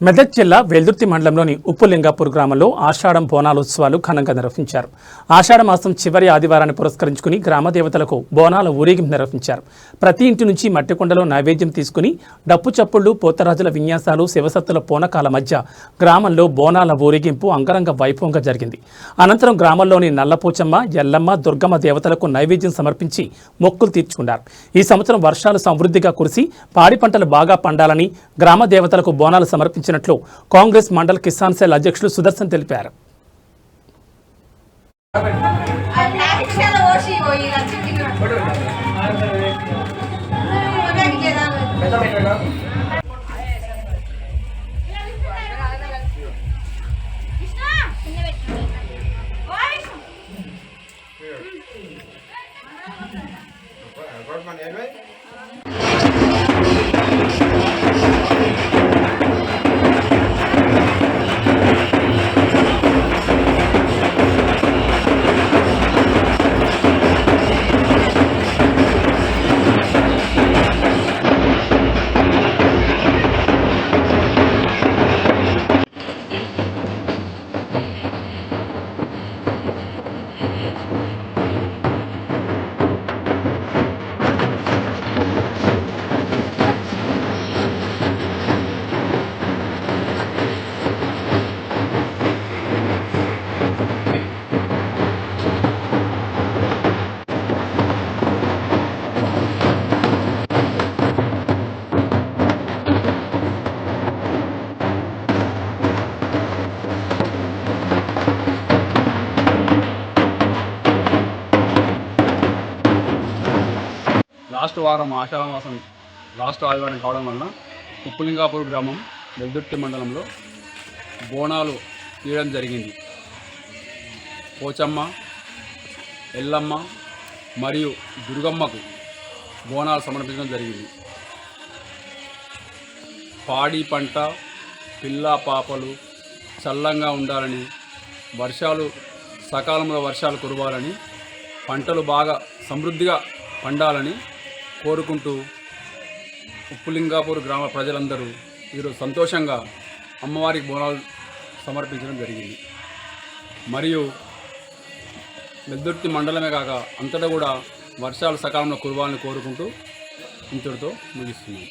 మెదక్ జిల్లా వెల్దుర్తి మండలంలోని ఉప్పులింగాపూర్ గ్రామంలో ఆషాఢం బోనాలోత్సవాలు ఘనంగా నిర్వహించారు. ఆషాఢ మాసం చివరి ఆదివారాన్ని పురస్కరించుకుని గ్రామ దేవతలకు బోనాల ఊరేగింపు నిర్వహించారు. ప్రతి ఇంటి నుంచి మట్టి కుండలో నైవేద్యం తీసుకుని డప్పు చప్పుళ్లు, పోతరాజుల విన్యాసాలు, శివసత్తుల పూనకాల మధ్య గ్రామంలో బోనాల ఊరేగింపు అంగరంగ వైభవంగా జరిగింది. అనంతరం గ్రామంలోని నల్లపోచమ్మ, ఎల్లమ్మ, దుర్గమ్మ దేవతలకు నైవేద్యం సమర్పించి మొక్కులు తీర్చుకున్నారు. ఈ సంవత్సరం వర్షాలు సమృద్ధిగా కురిసి పాడి పంటలు బాగా పండాలని గ్రామ దేవతలకు బోనాలు సమర్పించారు. కాంగ్రెస్ మండల్ కిసాన్ సెల్ అధ్యక్షులు సుదర్శన్ తెలిపారు. లాస్ట్ వారం ఆషాఢ మాసం లాస్ట్ ఆదివారం కావడం వలన ఉప్పులింగాపూర్ గ్రామం వెల్దుర్తి మండలంలో బోనాలు తీయడం జరిగింది. పోచమ్మ, ఎల్లమ్మ మరియు దుర్గమ్మకు బోనాలు సమర్పించడం జరిగింది. పాడి పంట పిల్ల పాపలు చల్లంగా ఉండాలని, వర్షాలు సకాలంలో వర్షాలు కురవాలని, పంటలు బాగా సమృద్ధిగా పండాలని కోరుకుంటూ ఉప్పులింగాపూర్ గ్రామ ప్రజలందరూ ఈరోజు సంతోషంగా అమ్మవారికి బోనాలు సమర్పించడం జరిగింది. మరియు వెల్దుర్తి మండలమే కాక అంతటా కూడా వర్షాలు సకాలంలో కురవాలని కోరుకుంటూ ఇంతటితో ముగిస్తున్నాం.